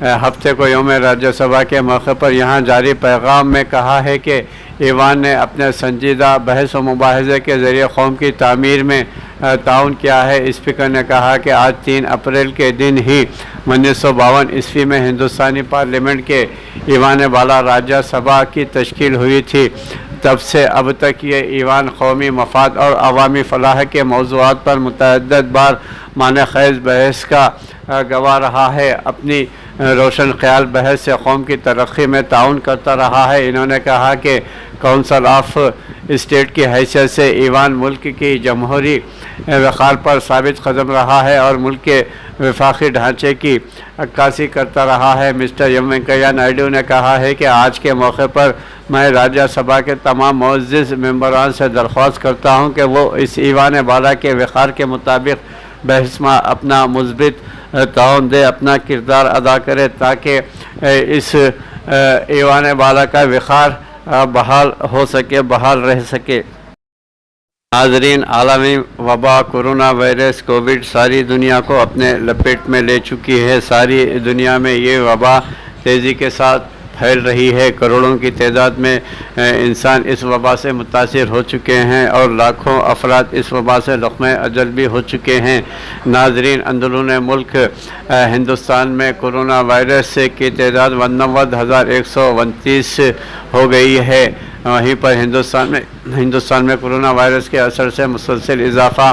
ہفتے کو یوم راجیہ سبھا کے موقع پر یہاں جاری پیغام میں کہا ہے کہ ایوان نے اپنے سنجیدہ بحث و مباحثے کے ذریعے قوم کی تعمیر میں تعاون کیا ہے۔ اسپیکر نے کہا کہ آج 3 اپریل کے دن ہی 1952 عیسوی میں ہندوستانی پارلیمنٹ کے ایوان بالا راجیہ سبھا کی تشکیل ہوئی تھی۔ تب سے اب تک یہ ایوان قومی مفاد اور عوامی فلاح کے موضوعات پر متعدد بار معنی خیز بحث کا گواہ رہا ہے۔ اپنی روشن خیال بحث سے قوم کی ترقی میں تعاون کرتا رہا ہے۔ انہوں نے کہا کہ کونسل آف اسٹیٹ کی حیثیت سے ایوان ملک کی جمہوری وقار پر ثابت قدم رہا ہے اور ملک کے وفاقی ڈھانچے کی عکاسی کرتا رہا ہے۔ مسٹر ایم وینکیا نائیڈو نے کہا ہے کہ آج کے موقع پر میں راجیہ سبھا کے تمام معزز ممبران سے درخواست کرتا ہوں کہ وہ اس ایوان بالا کے وقار کے مطابق بحث میں اپنا مثبت تعاون دے، اپنا کردار ادا کرے تاکہ اس ایوان بالا کا وقار بحال ہو سکے، بحال رہ سکے۔ ناظرین، عالمی وبا کورونا وائرس کووڈ ساری دنیا کو اپنے لپیٹ میں لے چکی ہے۔ ساری دنیا میں یہ وبا تیزی کے ساتھ پھیل رہی ہے۔ کروڑوں کی تعداد میں انسان اس وبا سے متاثر ہو چکے ہیں اور لاکھوں افراد اس وبا سے لقمہ اجل بھی ہو چکے ہیں۔ ناظرین، اندرون ملک ہندوستان میں کورونا وائرس کی تعداد 89,129 ہو گئی ہے۔ وہیں پر ہندوستان میں کورونا وائرس کے اثر سے مسلسل اضافہ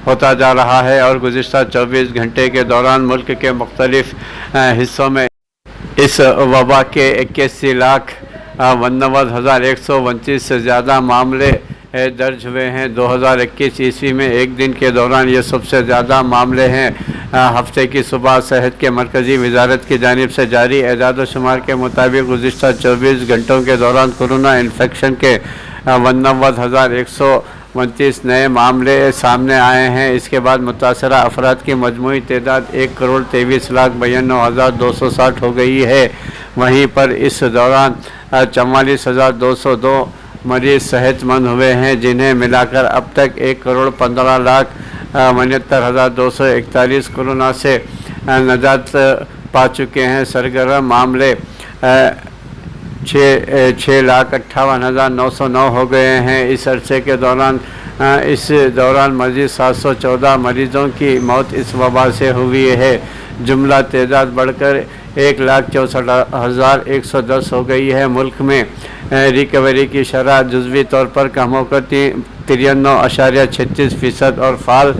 ہوتا جا رہا ہے اور گزشتہ 24 گھنٹے کے دوران ملک کے مختلف حصوں میں اس وبا کے 81,99,129 سے زیادہ معاملے درج ہوئے ہیں۔ 2021 عیسوی میں ایک دن کے دوران یہ سب سے زیادہ معاملے ہیں۔ ہفتے کی صبح صحت کے مرکزی وزارت کی جانب سے جاری اعداد و شمار کے مطابق گزشتہ 24 گھنٹوں کے دوران کورونا انفیکشن کے 89,129 نئے معاملے سامنے آئے ہیں۔ اس کے بعد متاثرہ افراد کی مجموعی تعداد 1,23,92,260 ہو گئی ہے۔ وہیں پر اس دوران 44,202 مریض صحت مند ہوئے ہیں، جنہیں ملا کر اب تک 1,15,69,241 کورونا سے نجات پا چکے ہیں۔ سرگرم معاملے 6,58,909 ہو گئے ہیں۔ اس عرصے کے دوران مزید 714 مریضوں کی موت اس وبا سے ہوئی ہے۔ جملہ تعداد بڑھ کر 1,64,110 ہو گئی ہے۔ ملک میں ریکوری کی شرح جزوی طور پر کم ہو کر 93.36% اور فعال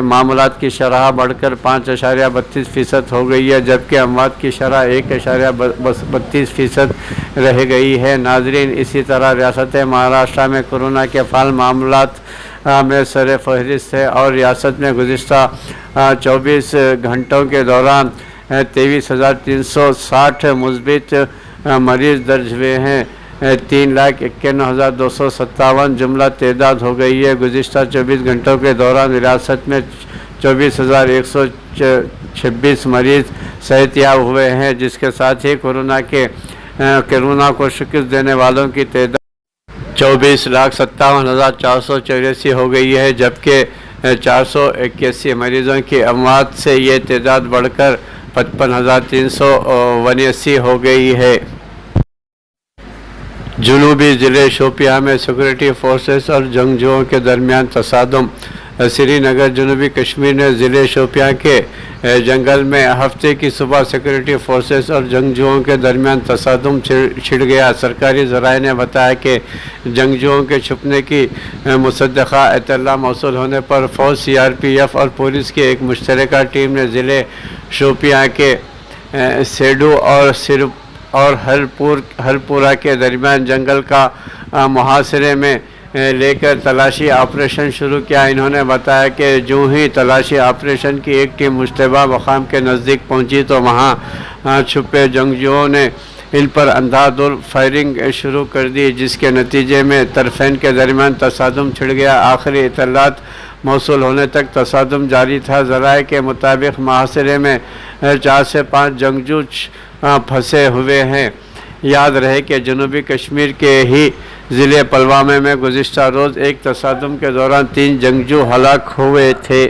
معاملات کی شرح بڑھ کر 5.32% ہو گئی ہے، جبکہ اموات کی شرح 1.32% رہ گئی ہے۔ ناظرین، اسی طرح ریاست مہاراشٹر میں کورونا کے فعال معاملات میں سر فہرست ہے اور ریاست میں گزشتہ 24 گھنٹوں کے دوران 23,360 مثبت مریض درج ہوئے ہیں۔ 3,51,257 جملہ تعداد ہو گئی ہے۔ گزشتہ 24 گھنٹوں کے دوران ریاست میں 24,126 مریض صحت یاب ہوئے ہیں، جس کے ساتھ ہی کورونا کو شکست دینے والوں کی تعداد 24,57,484 ہو گئی ہے، جبکہ 481 مریضوں کی اموات سے یہ تعداد بڑھ کر 55,379 ہو گئی ہے۔ جنوبی ضلع شوپیاں میں سیکورٹی فورسز اور جنگجوؤں کے درمیان تصادم۔ سری نگر جنوبی کشمیر نے ضلع شوپیاں کے جنگل میں ہفتے کی صبح سیکورٹی فورسز اور جنگجوؤں کے درمیان تصادم چھڑ گیا۔ سرکاری ذرائع نے بتایا کہ جنگجوؤں کے چھپنے کی مصدقہ اطلاع موصول ہونے پر فوج، CRPF اور پولیس کی ایک مشترکہ ٹیم نے ضلع شوپیاں کے سیڈو اور ہرپورہ کے درمیان جنگل کا محاصرے میں لے کر تلاشی آپریشن شروع کیا۔ انہوں نے بتایا کہ جو ہی تلاشی آپریشن کی ایک ٹیم مشتبہ مقام کے نزدیک پہنچی تو وہاں چھپے جنگجوؤں نے ان پر اندھا دھند فائرنگ شروع کر دی، جس کے نتیجے میں طرفین کے درمیان تصادم چھڑ گیا۔ آخری اطلاعات موصول ہونے تک تصادم جاری تھا۔ ذرائع کے مطابق محاصرے میں 4 سے 5 جنگجو پھنسے ہوئے ہیں۔ یاد رہے کہ جنوبی کشمیر کے ہی ضلع پلوامہ میں گزشتہ روز ایک تصادم کے دوران 3 جنگجو ہلاک ہوئے تھے۔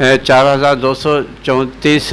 4234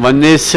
19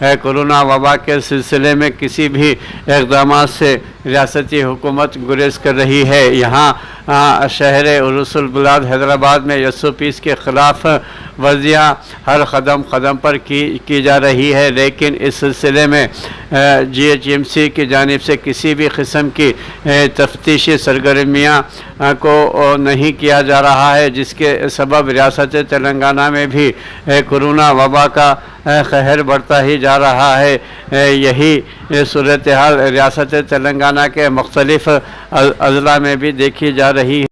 کورونا وبا کے سلسلے میں کسی بھی اقدامات سے ریاستی حکومت گریز کر رہی ہے۔ یہاں شہر عروس البلاد حیدرآباد میں SOPs کے خلاف ورزیاں ہر قدم پر کی جا رہی ہے، لیکن اس سلسلے میں GHMC کی جانب سے کسی بھی قسم کی تفتیشی سرگرمیاں کو نہیں کیا جا رہا ہے، جس کے سبب ریاست تلنگانہ میں بھی کورونا وبا کا قہر بڑھتا ہی جا رہا ہے۔ یہی صورتحال ریاست تلنگانہ کے مختلف اضلاع میں بھی دیکھی جا رہی ہے۔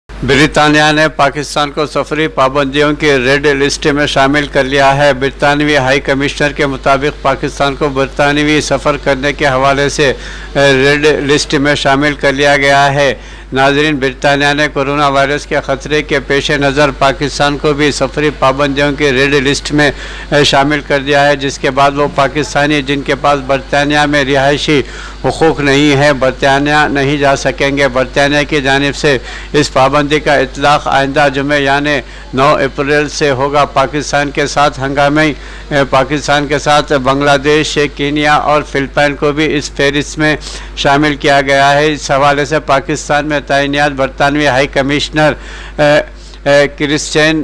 برطانیہ نے پاکستان کو سفری پابندیوں کی ریڈ لسٹ میں شامل کر لیا ہے۔ برطانوی ہائی کمشنر کے مطابق پاکستان کو برطانوی سفر کرنے کے حوالے سے ریڈ لسٹ میں شامل کر لیا گیا ہے۔ ناظرین، برطانیہ نے کورونا وائرس کے خطرے کے پیش نظر پاکستان کو بھی سفری پابندیوں کی ریڈ لسٹ میں شامل کر دیا ہے، جس کے بعد وہ پاکستانی جن کے پاس برطانیہ میں رہائشی حقوق نہیں ہے برطانیہ نہیں جا سکیں گے۔ برطانیہ کی جانب سے اس پابندی کا اطلاق آئندہ جمعہ یعنی 9 اپریل سے ہوگا۔ پاکستان کے ساتھ ہنگامی پاکستان کے ساتھ بنگلہ دیش، کینیا اور فلپائن کو بھی اس فہرست میں شامل کیا گیا ہے۔ اس حوالے سے پاکستان میں تعینات برطانوی ہائی کمشنر کرسٹین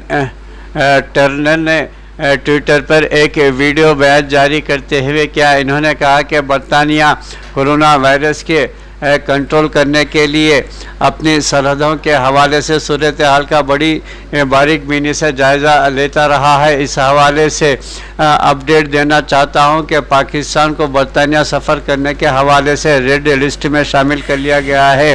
ٹرنر نے ٹویٹر پر ایک ویڈیو بیان جاری کرتے ہوئے انہوں نے کہا کہ برطانیہ کورونا وائرس کے کنٹرول کرنے کے لیے اپنی سرحدوں کے حوالے سے صورتحال کا بڑی باریک بینی سے جائزہ لیتا رہا ہے۔ اس حوالے سے اپڈیٹ دینا چاہتا ہوں کہ پاکستان کو برطانیہ سفر کرنے کے حوالے سے ریڈ لسٹ میں شامل کر لیا گیا ہے۔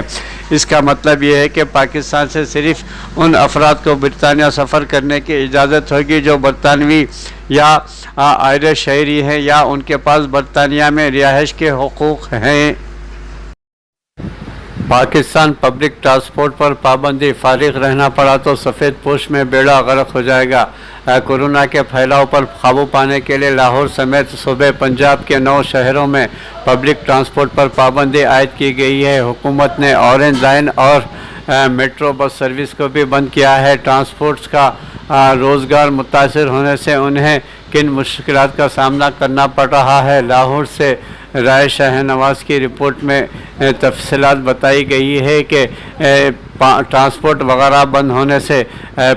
اس کا مطلب یہ ہے کہ پاکستان سے صرف ان افراد کو برطانیہ سفر کرنے کی اجازت ہوگی جو برطانوی یا آئرش شہری ہیں یا ان کے پاس برطانیہ میں رہائش کے حقوق ہیں۔ پاکستان پبلک ٹرانسپورٹ پر پابندی، فارغ رہنا پڑا تو سفید پوش میں بیڑا غرق ہو جائے گا۔ کورونا کے پھیلاؤ پر قابو پانے کے لیے لاہور سمیت صوبے پنجاب کے 9 شہروں میں پبلک ٹرانسپورٹ پر پابندی عائد کی گئی ہے۔ حکومت نے اورنج لائن اور میٹرو بس سروس کو بھی بند کیا ہے۔ ٹرانسپورٹس کا روزگار متاثر ہونے سے انہیں کن مشکلات کا سامنا کرنا پڑ رہا ہے، لاہور سے رائے شاہ نواز کی رپورٹ میں تفصیلات بتائی گئی ہے کہ ٹرانسپورٹ وغیرہ بند ہونے سے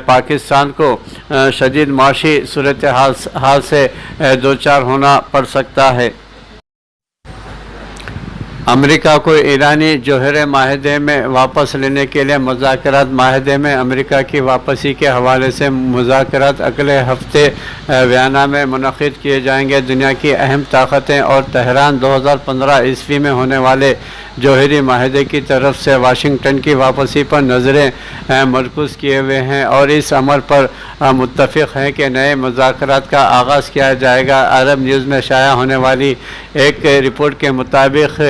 پاکستان کو شدید معاشی صورتحال سے دوچار ہونا پڑ سکتا ہے۔ امریکہ کو ایرانی جوہر معاہدے میں واپس لینے کے لیے مذاکرات۔ معاہدے میں امریکہ کی واپسی کے حوالے سے مذاکرات اگلے ہفتے ویانا میں منعقد کیے جائیں گے۔ دنیا کی اہم طاقتیں اور تہران 2015 عیسوی میں ہونے والے جوہری معاہدے کی طرف سے واشنگٹن کی واپسی پر نظریں مرکوز کیے ہوئے ہیں اور اس امر پر متفق ہیں کہ نئے مذاکرات کا آغاز کیا جائے گا۔ عرب نیوز میں شائع ہونے والی ایک رپورٹ کے مطابق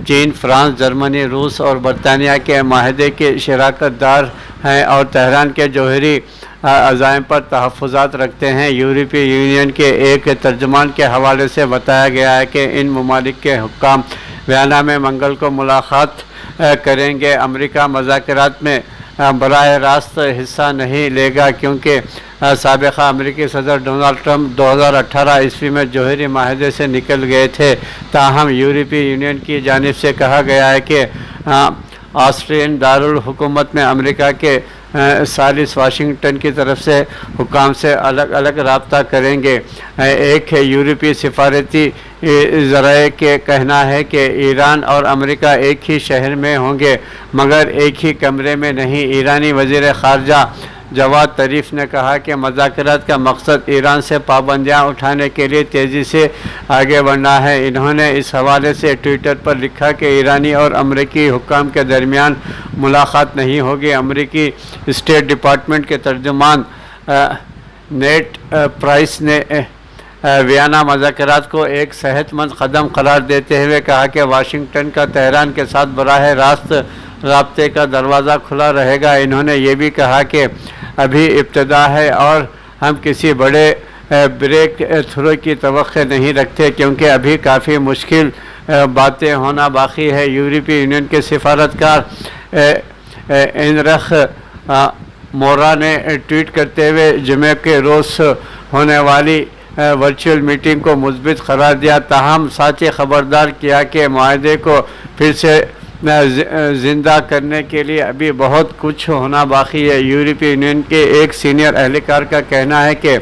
چین، فرانس، جرمنی، روس اور برطانیہ کے معاہدے کے شراکت دار ہیں اور تہران کے جوہری عزائم پر تحفظات رکھتے ہیں۔ یورپی یونین کے ایک ترجمان کے حوالے سے بتایا گیا ہے کہ ان ممالک کے حکام ویانا میں منگل کو ملاقات کریں گے۔ امریکہ مذاکرات میں براہ راست حصہ نہیں لے گا کیونکہ سابقہ امریکی صدر ڈونلڈ ٹرمپ 2018 عیسوی میں جوہری معاہدے سے نکل گئے تھے۔ تاہم یورپی یونین کی جانب سے کہا گیا ہے کہ آسٹریلین دارالحکومت میں امریکہ کے ثالث واشنگٹن کی طرف سے حکام سے الگ الگ رابطہ کریں گے۔ ایک یورپی سفارتی ذرائع کے کہنا ہے کہ ایران اور امریکہ ایک ہی شہر میں ہوں گے مگر ایک ہی کمرے میں نہیں۔ ایرانی وزیر خارجہ جواد طریف نے کہا کہ مذاکرات کا مقصد ایران سے پابندیاں اٹھانے کے لیے تیزی سے آگے بڑھنا ہے۔ انہوں نے اس حوالے سے ٹویٹر پر لکھا کہ ایرانی اور امریکی حکام کے درمیان ملاقات نہیں ہوگی۔ امریکی اسٹیٹ ڈپارٹمنٹ کے ترجمان نیٹ پرائس نے ویانا مذاکرات کو ایک صحت مند قدم قرار دیتے ہوئے کہا کہ واشنگٹن کا تہران کے ساتھ براہ راست رابطے کا دروازہ کھلا رہے گا۔ انہوں نے یہ بھی کہا کہ ابھی ابتدا ہے اور ہم کسی بڑے بریک تھرو کی توقع نہیں رکھتے کیونکہ ابھی کافی مشکل باتیں ہونا باقی ہے۔ یورپی یونین کے سفارتکار اینرخ مورا نے ٹویٹ کرتے ہوئے جمعے کے روز ہونے والی ورچوئل میٹنگ کو مثبت قرار دیا، تاہم ساتھ ہی خبردار کیا کہ معاہدے کو پھر سے زندہ کرنے کے لیے ابھی بہت کچھ ہونا باقی ہے۔ یورپی یونین کے ایک سینئر اہلکار کا کہنا ہے کہ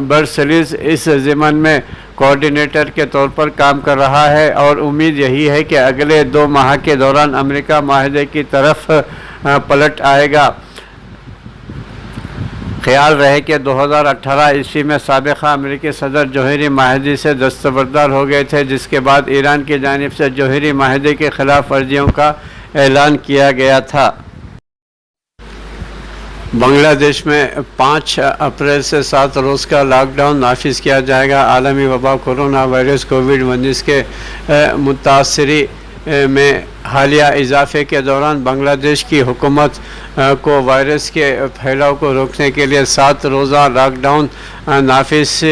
برسلز اس ضمن میں کوآرڈینیٹر کے طور پر کام کر رہا ہے اور امید یہی ہے کہ اگلے 2 ماہ کے دوران امریکہ معاہدے کی طرف پلٹ آئے گا۔ خیال رہے کہ 2018 عیسوی میں سابقہ امریکی صدر جوہری معاہدے سے دستبردار ہو گئے تھے، جس کے بعد ایران کی جانب سے جوہری معاہدے کی خلاف ورزیوں کا اعلان کیا گیا تھا۔ بنگلہ دیش میں 5 اپریل سے 7 روز کا لاک ڈاؤن نافذ کیا جائے گا۔ عالمی وبا کورونا وائرس کووڈ-19 کے متاثری میں حالیہ اضافے کے دوران بنگلہ دیش کی حکومت کو وائرس کے پھیلاؤ کو روکنے کے لیے 7 روزہ لاک ڈاؤن نافذ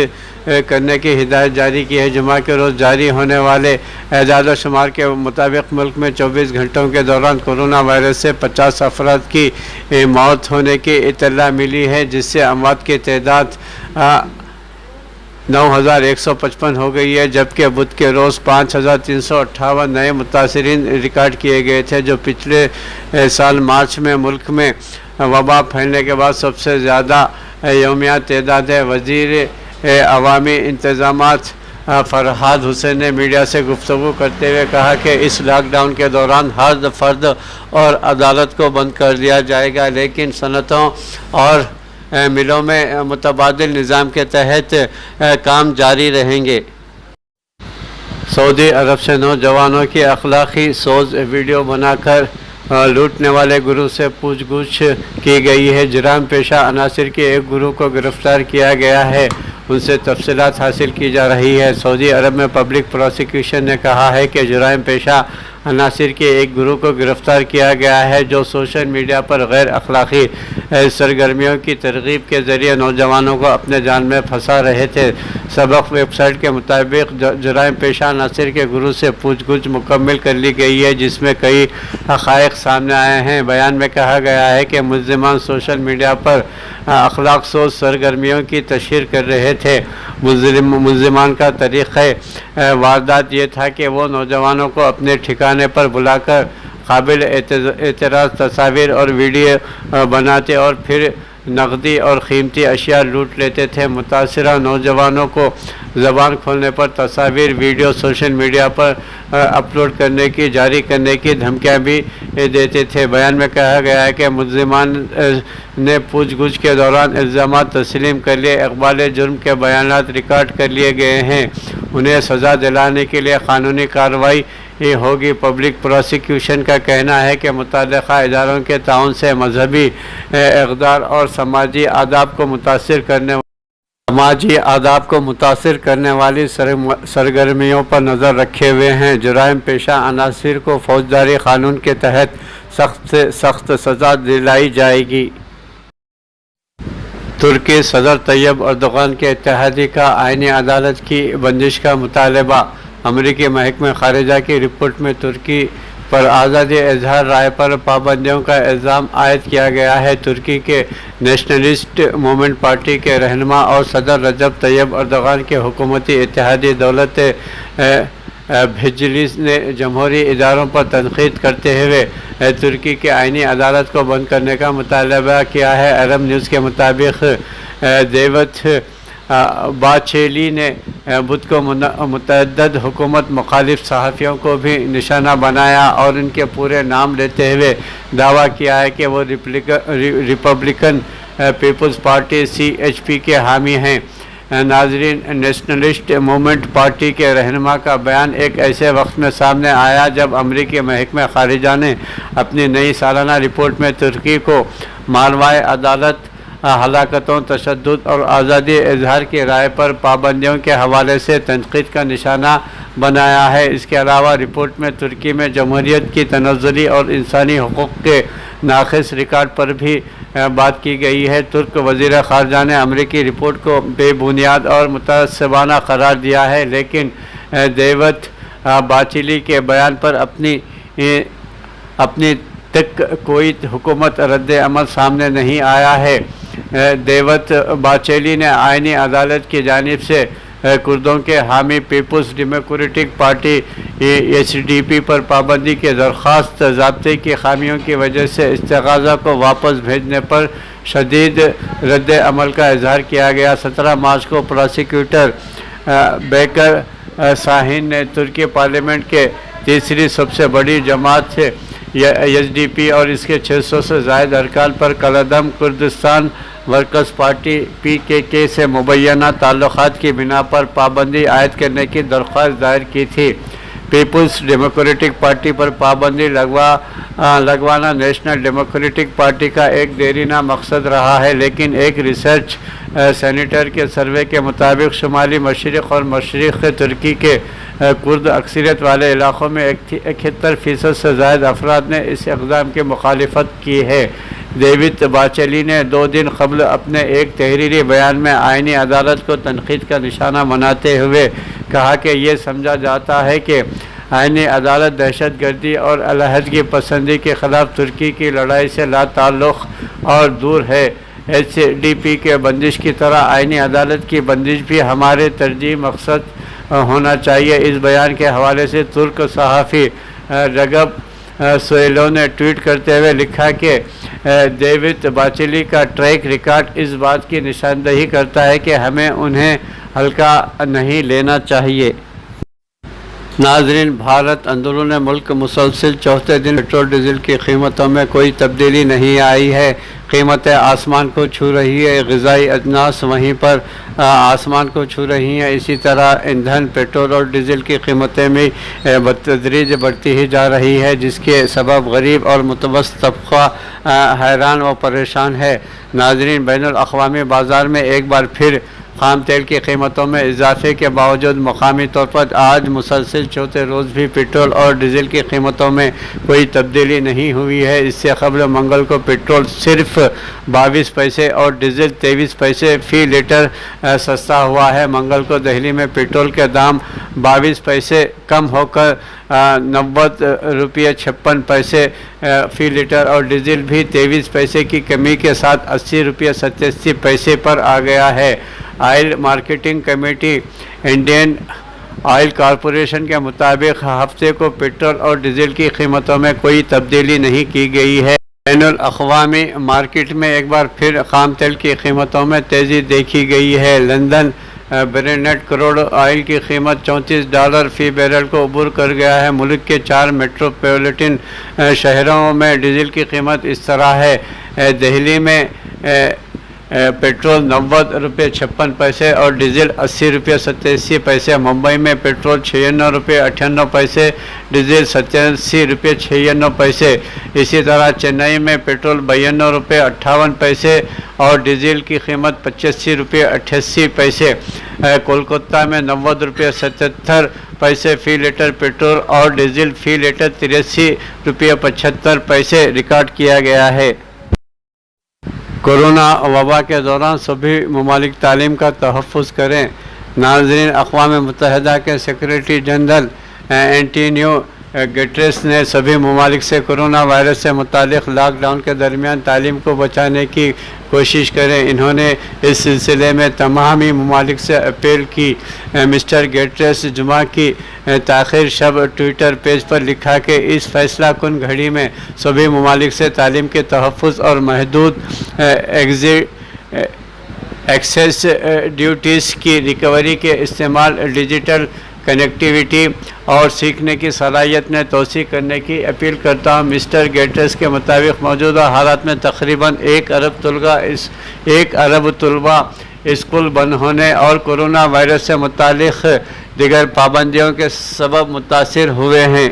کرنے کی ہدایت جاری کی ہے۔ جمعہ کے روز جاری ہونے والے اعداد و شمار کے مطابق ملک میں 24 گھنٹوں کے دوران کورونا وائرس سے 50 افراد کی موت ہونے کی اطلاع ملی ہے، جس سے اموات کی تعداد 9155 ہو گئی ہے، جبکہ بدھ کے روز 5358 نئے متاثرین ریکارڈ کیے گئے تھے، جو پچھلے سال مارچ میں ملک میں وبا پھیلنے کے بعد سب سے زیادہ یومیہ تعداد ہے۔ وزیر عوامی انتظامات فرحاد حسین نے میڈیا سے گفتگو کرتے ہوئے کہا کہ اس لاک ڈاؤن کے دوران ہر فرد اور عدالت کو بند کر دیا جائے گا، لیکن صنعتوں اور ملوں میں متبادل نظام کے تحت کام جاری رہیں گے۔ سعودی عرب سے نوجوانوں کی اخلاقی سوز ویڈیو بنا کر لوٹنے والے گروہ سے پوچھ گچھ کی گئی ہے۔ جرائم پیشہ عناصر کے ایک گروہ کو گرفتار کیا گیا ہے، ان سے تفصیلات حاصل کی جا رہی ہے۔ سعودی عرب میں پبلک پروسیکیوشن نے کہا ہے کہ جرائم پیشہ عناصر کے ایک گروہ کو گرفتار کیا گیا ہے، جو سوشل میڈیا پر غیر اخلاقی سرگرمیوں کی ترغیب کے ذریعے نوجوانوں کو اپنے جال میں پھنسا رہے تھے۔ سبق ویب سائٹ کے مطابق جرائم پیشہ عناصر کے گروہ سے پوچھ گچھ مکمل کر لی گئی ہے، جس میں کئی حقائق سامنے آئے ہیں۔ بیان میں کہا گیا ہے کہ ملزمان سوشل میڈیا پر اخلاق سوز سرگرمیوں کی تشہیر کر رہے تھے۔ ملزمان کا طریقہ واردات یہ تھا کہ وہ نوجوانوں کو اپنے ٹھکانے پر بلا کر قابل اعتراض تصاویر اور ویڈیو بناتے اور پھر نقدی اور قیمتی اشیاء لوٹ لیتے تھے۔ متاثرہ نوجوانوں کو زبان کھولنے پر تصاویر ویڈیو سوشل میڈیا پر اپلوڈ کرنے کی جاری کرنے کی دھمکیاں بھی دیتے تھے۔ بیان میں کہا گیا ہے کہ ملزمان نے پوچھ گچھ کے دوران الزامات تسلیم کر لیے، اقبال جرم کے بیانات ریکارڈ کر لیے گئے ہیں، انہیں سزا دلانے کے لیے قانونی کارروائی ہوگی۔ پبلک پروسیکیوشن کا کہنا ہے کہ متعلقہ اداروں کے تعاون سے مذہبی اقدار اور سماجی آداب کو متاثر کرنے والی سرگرمیوں پر نظر رکھے ہوئے ہیں۔ جرائم پیشہ عناصر کو فوجداری قانون کے تحت سخت سے سخت سزا دلائی جائے گی۔ ترکی صدر طیب اردوغان کے اتحادی کا آئینی عدالت کی بندش کا مطالبہ۔ امریکی محکمہ خارجہ کی رپورٹ میں ترکی پر آزادی اظہار رائے پر پابندیوں کا الزام عائد کیا گیا ہے۔ ترکی کے نیشنلسٹ مومنٹ پارٹی کے رہنما اور صدر رجب طیب اردوغان کے حکومتی اتحادی دولت بھجلیس نے جمہوری اداروں پر تنقید کرتے ہوئے ترکی کے آئینی عدالت کو بند کرنے کا مطالبہ کیا ہے۔ عرب نیوز کے مطابق دیوت باچیلی نے بدھ کو متعدد حکومت مخالف صحافیوں کو بھی نشانہ بنایا اور ان کے پورے نام لیتے ہوئے دعویٰ کیا ہے کہ وہ ریپبلکن پیپلز پارٹی CHP کے حامی ہیں۔ ناظرین، نیشنلسٹ مومنٹ پارٹی کے رہنما کا بیان ایک ایسے وقت میں سامنے آیا جب امریکی محکمہ خارجہ نے اپنی نئی سالانہ رپورٹ میں ترکی کو مالوائے عدالت، ہلاکتوں، تشدد اور آزادی اظہار کی رائے پر پابندیوں کے حوالے سے تنقید کا نشانہ بنایا ہے۔ اس کے علاوہ رپورٹ میں ترکی میں جمہوریت کی تنزلی اور انسانی حقوق کے ناقص ریکارڈ پر بھی بات کی گئی ہے۔ ترک وزیر خارجہ نے امریکی رپورٹ کو بے بنیاد اور متعصبانہ قرار دیا ہے، لیکن دیوت باچیلی کے بیان پر اپنی تک کوئی حکومت رد عمل سامنے نہیں آیا ہے۔ دیوت باچیلی نے آئینی عدالت کی جانب سے کردوں کے حامی پیپلز ڈیموکریٹک پارٹی SDP پر پابندی کی درخواست ضابطے کی خامیوں کی وجہ سے استغاثہ کو واپس بھیجنے پر شدید رد عمل کا اظہار کیا گیا۔ 17 مارچ کو پروسیکیوٹر بیکر شاہین نے ترکی پارلیمنٹ کے تیسری سب سے بڑی جماعت سے SDP اور اس کے 600 سے زائد ارکان پر کالعدم کردستان ورکرز پارٹی PKK سے مبینہ تعلقات کی بنا پر پابندی عائد کرنے کی درخواست دائر کی تھی۔ پیپلز ڈیموکریٹک پارٹی پر پابندی لگوانا نیشنل ڈیموکریٹک پارٹی کا ایک دیرینہ مقصد رہا ہے، لیکن ایک ریسرچ سینٹر کے سروے کے مطابق شمالی مشرق اور مشرق ترکی کے کرد اکثریت والے علاقوں میں 71% سے زائد افراد نے اس اقدام کی مخالفت کی ہے۔ دیوت باچیلی نے 2 دن قبل اپنے ایک تحریری بیان میں آئینی عدالت کو تنقید کا نشانہ بناتے ہوئے کہا کہ یہ سمجھا جاتا ہے کہ آئینی عدالت دہشت گردی اور علیحدگی پسندی کے خلاف ترکی کی لڑائی سے لا تعلق اور دور ہے۔ SDP کے بندش کی طرح آئینی عدالت کی بندش بھی ہمارے ترجیحی مقصد ہونا چاہیے۔ اس بیان کے حوالے سے ترک صحافی رگب سویلو نے ٹویٹ کرتے ہوئے لکھا کہ دیوت باچیلی کا ٹریک ریکارڈ اس بات کی نشاندہی کرتا ہے کہ ہمیں انہیں ہلکا نہیں لینا چاہیے۔ ناظرین، بھارت اندرون ملک مسلسل چوتھے دن پیٹرول ڈیزل کی قیمتوں میں کوئی تبدیلی نہیں آئی ہے۔ قیمتیں آسمان کو چھو رہی ہے، غذائی اجناس وہیں پر آسمان کو چھو رہی ہیں۔ اسی طرح ایندھن، پیٹرول اور ڈیزل کی قیمتیں بھی بتدریج بڑھتی ہی جا رہی ہے، جس کے سبب غریب اور متوسط طبقہ حیران و پریشان ہے۔ ناظرین، بین الاقوامی بازار میں ایک بار پھر خام تیل کی قیمتوں میں اضافے کے باوجود مقامی طور پر آج مسلسل چوتھے روز بھی پیٹرول اور ڈیزل کی قیمتوں میں کوئی تبدیلی نہیں ہوئی ہے۔ اس سے قبل منگل کو پیٹرول صرف 22 پیسے اور ڈیزل 23 پیسے فی لیٹر سستا ہوا ہے۔ منگل کو دہلی میں پیٹرول کے دام 22 پیسے کم ہو کر 90 روپیہ 56 پیسے فی لیٹر اور ڈیزل بھی 23 پیسے کی کمی کے ساتھ 80 روپیہ 87 پیسے پر آ گیا ہے۔ Oil marketing committee Indian oil corporation کے مطابق ہفتے کو پیٹرول اور ڈیزل کی قیمتوں میں کوئی تبدیلی نہیں کی گئی ہے۔ بین الاقوامی مارکیٹ میں ایک بار پھر خام تیل کی قیمتوں میں تیزی دیکھی گئی ہے۔ لندن برینٹ کروڈ آئل کی قیمت $34 فی بیرل کو عبور کر گیا ہے۔ ملک کے 4 میٹروپولیٹن شہروں میں ڈیزل کی قیمت اس طرح ہے۔ دہلی میں پیٹرول 90 روپے 56 پیسے اور ڈیزل 80 روپے 87 پیسے۔ ممبئی میں پیٹرول 96 روپے 98 پیسے، ڈیزل 87 روپے 96 پیسے۔ اسی طرح چنئی میں پیٹرول 92 روپے 58 پیسے اور ڈیزل کی قیمت 85 روپے 88 پیسے۔ کولکتہ میں 90 روپے 77 پیسے فی لیٹر پیٹرول اور ڈیزل فی لیٹر 83 روپے 75 پیسے ریکارڈ کیا گیا ہے۔ کورونا وبا کے دوران سبھی ممالک تعلیم کا تحفظ کریں۔ ناظرین، اقوام متحدہ کے سیکریٹری جنرل اینٹونیو گٹریس نے سبھی ممالک سے کورونا وائرس سے متعلق لاک ڈاؤن کے درمیان تعلیم کو بچانے کی کوشش کریں۔ انہوں نے اس سلسلے میں تمامی ممالک سے اپیل کی۔ مسٹر گٹریس جمعہ کی تاخیر شب ٹویٹر پیج پر لکھا کہ اس فیصلہ کن گھڑی میں سبھی ممالک سے تعلیم کے تحفظ اور محدود ایکسیس ڈیوٹیز کی ریکوری کے استعمال، ڈیجیٹل کنیکٹیویٹی اور سیکھنے کی صلاحیت میں توسیع کرنے کی اپیل کرتا ہوں۔ مسٹر گیٹس کے مطابق موجودہ حالات میں تقریباً 1 ارب طلبہ اسکول بند ہونے اور کورونا وائرس سے متعلق دیگر پابندیوں کے سبب متاثر ہوئے ہیں۔